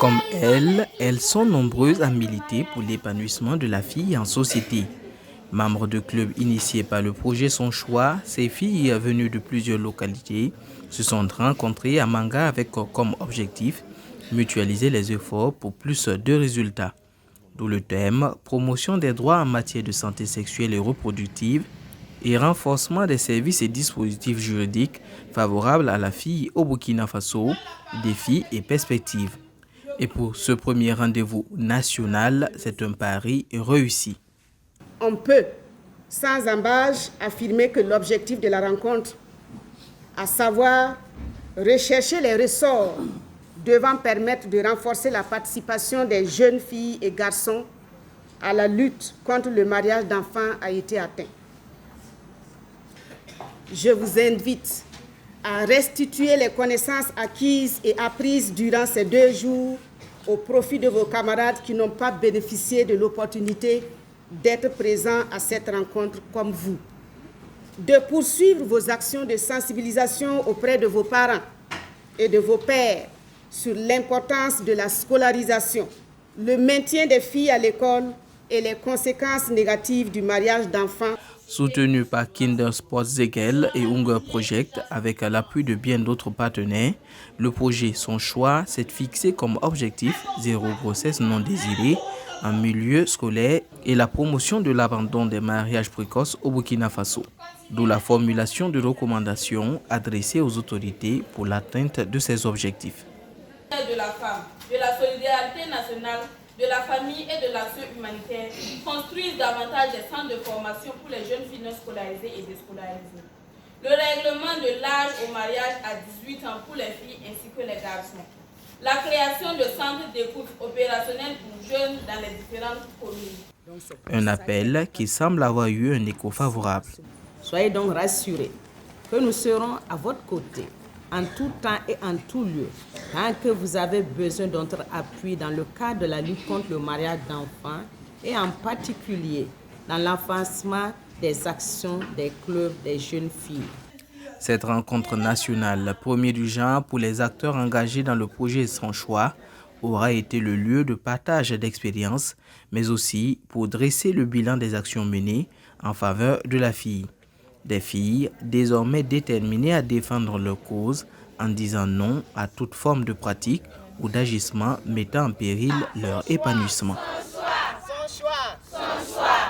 Comme elles sont nombreuses à militer pour l'épanouissement de la fille en société. Membres de clubs initiés par le projet Son Choix, ces filles venues de plusieurs localités se sont rencontrées à Manga avec comme objectif mutualiser les efforts pour plus de résultats. D'où le thème promotion des droits en matière de santé sexuelle et reproductive et renforcement des services et dispositifs juridiques favorables à la fille au Burkina Faso, défis et perspectives. Et pour ce premier rendez-vous national, c'est un pari réussi. On peut, sans embâche, affirmer que l'objectif de la rencontre, à savoir rechercher les ressorts devant permettre de renforcer la participation des jeunes filles et garçons à la lutte contre le mariage d'enfants, a été atteint. Je vous invite à restituer les connaissances acquises et apprises durant ces 2 jours au profit de vos camarades qui n'ont pas bénéficié de l'opportunité d'être présents à cette rencontre comme vous. De poursuivre vos actions de sensibilisation auprès de vos parents et de vos pères sur l'importance de la scolarisation, le maintien des filles à l'école et les conséquences négatives du mariage d'enfants. Soutenu par Kinder Sports Zegel et Hunger Project avec l'appui de bien d'autres partenaires, le projet Son Choix s'est fixé comme objectif zéro grossesse non désirée en milieu scolaire et la promotion de l'abandon des mariages précoces au Burkina Faso. D'où la formulation de recommandations adressées aux autorités pour l'atteinte de ces objectifs. De la femme, de la solidarité nationale, de la famille et de l'action humanitaire construisent davantage des centres de formation pour les jeunes filles non scolarisées et déscolarisées. Le règlement de l'âge au mariage à 18 ans pour les filles ainsi que les garçons. La création de centres d'écoute opérationnels pour jeunes dans les différentes communes. Un appel qui semble avoir eu un écho favorable. Soyez donc rassurés que nous serons à votre côté en tout temps et en tout lieu, tant que vous avez besoin de notre appui dans le cadre de la lutte contre le mariage d'enfants et en particulier dans l'avancement des actions des clubs des jeunes filles. Cette rencontre nationale, première du genre pour les acteurs engagés dans le projet Son Choix, aura été le lieu de partage d'expériences, mais aussi pour dresser le bilan des actions menées en faveur de la fille. Des filles désormais déterminées à défendre leur cause en disant non à toute forme de pratique ou d'agissement mettant en péril leur épanouissement.